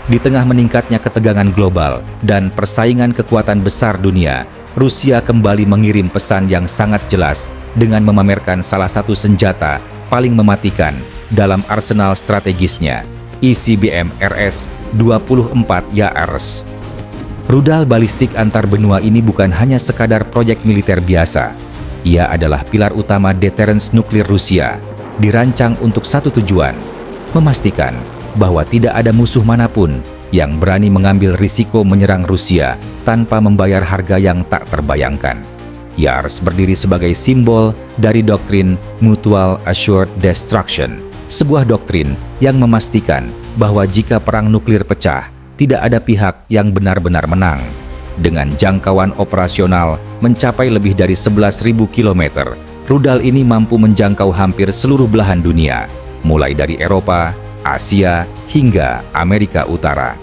Di tengah meningkatnya ketegangan global dan persaingan kekuatan besar dunia, Rusia kembali mengirim pesan yang sangat jelas dengan memamerkan salah satu senjata paling mematikan dalam arsenal strategisnya, ICBM RS-24 YARS. Rudal balistik antar benua ini bukan hanya sekadar proyek militer biasa. Ia adalah pilar utama deterrence nuklir Rusia, dirancang untuk satu tujuan, memastikan bahwa tidak ada musuh manapun yang berani mengambil risiko menyerang Rusia tanpa membayar harga yang tak terbayangkan. YARS berdiri sebagai simbol dari doktrin Mutual Assured Destruction, sebuah doktrin yang memastikan bahwa jika perang nuklir pecah, tidak ada pihak yang benar-benar menang. Dengan jangkauan operasional mencapai lebih dari 11.000 km, rudal ini mampu menjangkau hampir seluruh belahan dunia, mulai dari Eropa, Asia, hingga Amerika Utara.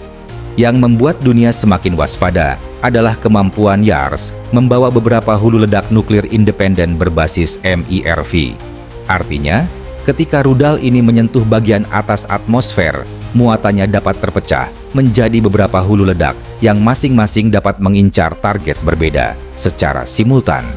Yang membuat dunia semakin waspada adalah kemampuan YARS membawa beberapa hulu ledak nuklir independen berbasis MIRV. Artinya, ketika rudal ini menyentuh bagian atas atmosfer, muatannya dapat terpecah menjadi beberapa hulu ledak yang masing-masing dapat mengincar target berbeda secara simultan.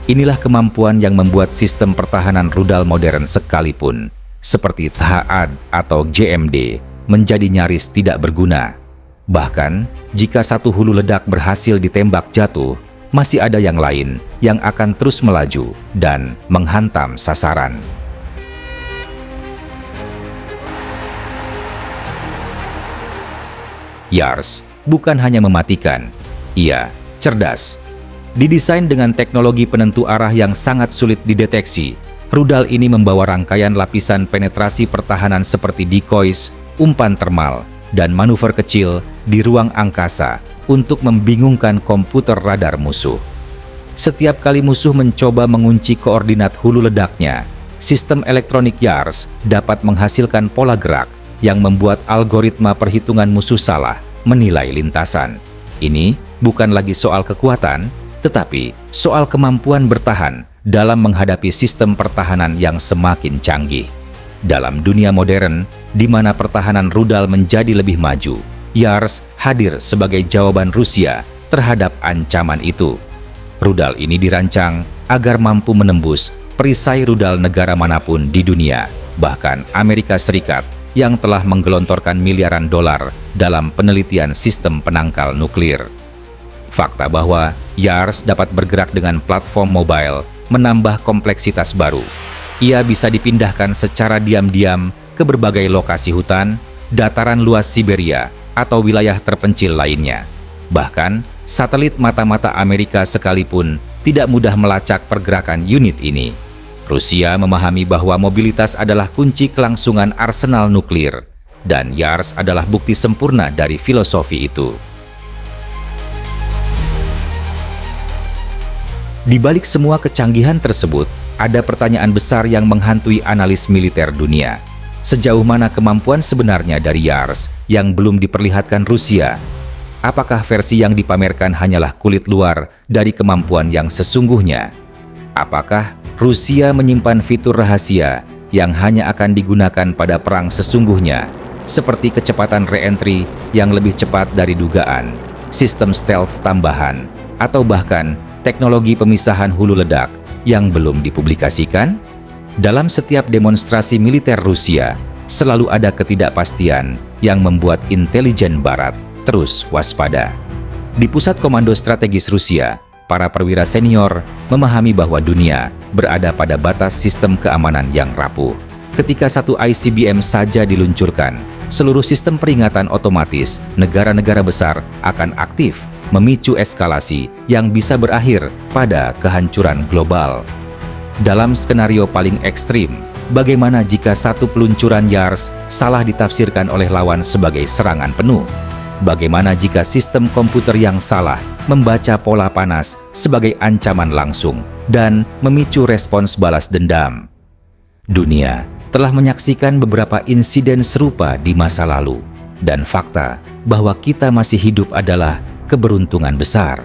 Inilah kemampuan yang membuat sistem pertahanan rudal modern sekalipun, seperti THAAD atau JMD, menjadi nyaris tidak berguna. Bahkan, jika satu hulu ledak berhasil ditembak jatuh, masih ada yang lain yang akan terus melaju dan menghantam sasaran. YARS bukan hanya mematikan, ia cerdas. Didesain dengan teknologi penentu arah yang sangat sulit dideteksi, rudal ini membawa rangkaian lapisan penetrasi pertahanan seperti decoys, umpan termal, dan manuver kecil di ruang angkasa untuk membingungkan komputer radar musuh. Setiap kali musuh mencoba mengunci koordinat hulu ledaknya, sistem elektronik YARS dapat menghasilkan pola gerak yang membuat algoritma perhitungan musuh salah menilai lintasan. Ini bukan lagi soal kekuatan, tetapi soal kemampuan bertahan dalam menghadapi sistem pertahanan yang semakin canggih. Dalam dunia modern, di mana pertahanan rudal menjadi lebih maju, YARS hadir sebagai jawaban Rusia terhadap ancaman itu. Rudal ini dirancang agar mampu menembus perisai rudal negara manapun di dunia, bahkan Amerika Serikat yang telah menggelontorkan miliaran dolar dalam penelitian sistem penangkal nuklir. Fakta bahwa YARS dapat bergerak dengan platform mobile menambah kompleksitas baru. Ia bisa dipindahkan secara diam-diam ke berbagai lokasi hutan, dataran luas Siberia, atau wilayah terpencil lainnya. Bahkan, satelit mata-mata Amerika sekalipun tidak mudah melacak pergerakan unit ini. Rusia memahami bahwa mobilitas adalah kunci kelangsungan arsenal nuklir, dan YARS adalah bukti sempurna dari filosofi itu. Di balik semua kecanggihan tersebut, ada pertanyaan besar yang menghantui analis militer dunia. Sejauh mana kemampuan sebenarnya dari YARS yang belum diperlihatkan Rusia? Apakah versi yang dipamerkan hanyalah kulit luar dari kemampuan yang sesungguhnya? Apakah Rusia menyimpan fitur rahasia yang hanya akan digunakan pada perang sesungguhnya, seperti kecepatan re-entry yang lebih cepat dari dugaan, sistem stealth tambahan, atau bahkan teknologi pemisahan hulu ledak yang belum dipublikasikan? Dalam setiap demonstrasi militer Rusia, selalu ada ketidakpastian yang membuat intelijen Barat terus waspada. Di Pusat Komando Strategis Rusia, para perwira senior memahami bahwa dunia berada pada batas sistem keamanan yang rapuh. Ketika satu ICBM saja diluncurkan, seluruh sistem peringatan otomatis negara-negara besar akan aktif, memicu eskalasi yang bisa berakhir pada kehancuran global. Dalam skenario paling ekstrim, bagaimana jika satu peluncuran YARS salah ditafsirkan oleh lawan sebagai serangan penuh? Bagaimana jika sistem komputer yang salah membaca pola panas sebagai ancaman langsung dan memicu respons balas dendam? Dunia telah menyaksikan beberapa insiden serupa di masa lalu, dan fakta bahwa kita masih hidup adalah keberuntungan besar.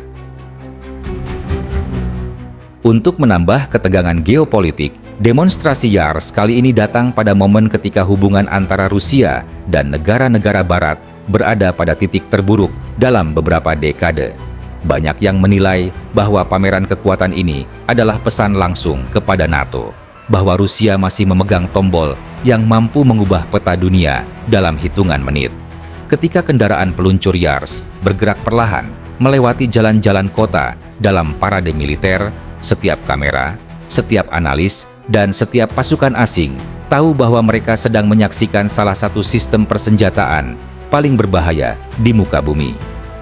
Untuk menambah ketegangan geopolitik, demonstrasi Yars kali ini datang pada momen ketika hubungan antara Rusia dan negara-negara Barat berada pada titik terburuk dalam beberapa dekade. Banyak yang menilai bahwa pameran kekuatan ini adalah pesan langsung kepada NATO, bahwa Rusia masih memegang tombol yang mampu mengubah peta dunia dalam hitungan menit. Ketika kendaraan peluncur Yars bergerak perlahan melewati jalan-jalan kota dalam parade militer, setiap kamera, setiap analis, dan setiap pasukan asing tahu bahwa mereka sedang menyaksikan salah satu sistem persenjataan paling berbahaya di muka bumi.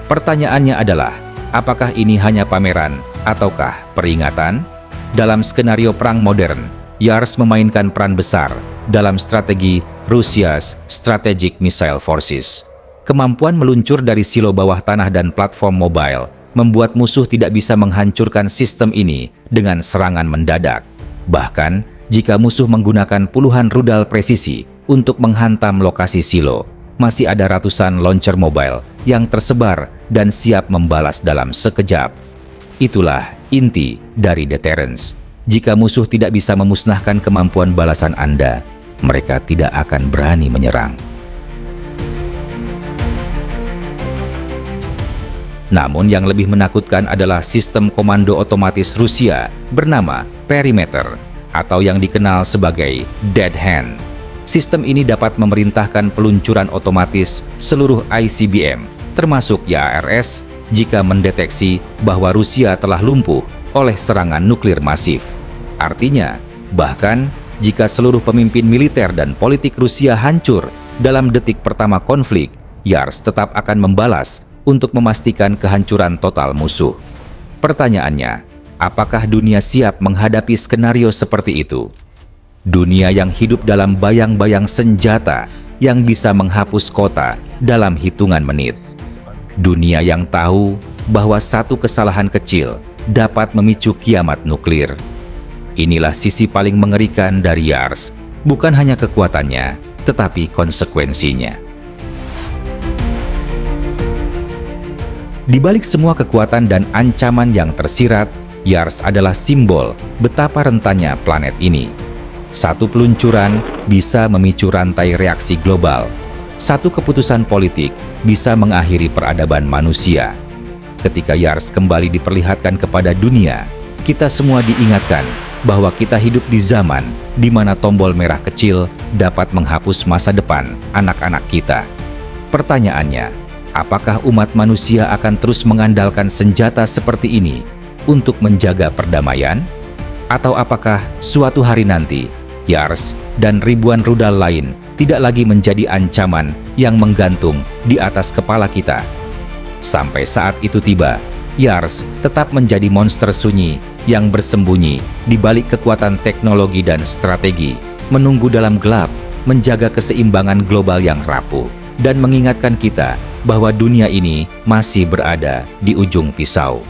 Pertanyaannya adalah, apakah ini hanya pameran ataukah peringatan? Dalam skenario perang modern, Yars memainkan peran besar dalam strategi Rusia's Strategic Missile Forces. Kemampuan meluncur dari silo bawah tanah dan platform mobile membuat musuh tidak bisa menghancurkan sistem ini dengan serangan mendadak. Bahkan, jika musuh menggunakan puluhan rudal presisi untuk menghantam lokasi silo, masih ada ratusan launcher mobile yang tersebar dan siap membalas dalam sekejap. Itulah inti dari deterrence. Jika musuh tidak bisa memusnahkan kemampuan balasan Anda, mereka tidak akan berani menyerang. Namun yang lebih menakutkan adalah sistem komando otomatis Rusia bernama Perimeter atau yang dikenal sebagai Dead Hand. Sistem ini dapat memerintahkan peluncuran otomatis seluruh ICBM, termasuk YARS, jika mendeteksi bahwa Rusia telah lumpuh oleh serangan nuklir masif. Artinya, bahkan jika seluruh pemimpin militer dan politik Rusia hancur dalam detik pertama konflik, Yars tetap akan membalas untuk memastikan kehancuran total musuh. Pertanyaannya, apakah dunia siap menghadapi skenario seperti itu? Dunia yang hidup dalam bayang-bayang senjata yang bisa menghapus kota dalam hitungan menit. Dunia yang tahu bahwa satu kesalahan kecil dapat memicu kiamat nuklir. Inilah sisi paling mengerikan dari Yars, bukan hanya kekuatannya, tetapi konsekuensinya. Di balik semua kekuatan dan ancaman yang tersirat, Yars adalah simbol betapa rentannya planet ini. Satu peluncuran bisa memicu rantai reaksi global. Satu keputusan politik bisa mengakhiri peradaban manusia. Ketika Yars kembali diperlihatkan kepada dunia, kita semua diingatkan bahwa kita hidup di zaman di mana tombol merah kecil dapat menghapus masa depan anak-anak kita. Pertanyaannya, apakah umat manusia akan terus mengandalkan senjata seperti ini untuk menjaga perdamaian? Atau apakah suatu hari nanti, Yars dan ribuan rudal lain tidak lagi menjadi ancaman yang menggantung di atas kepala kita? Sampai saat itu tiba, Yars tetap menjadi monster sunyi yang bersembunyi di balik kekuatan teknologi dan strategi, menunggu dalam gelap, menjaga keseimbangan global yang rapuh, dan mengingatkan kita bahwa dunia ini masih berada di ujung pisau.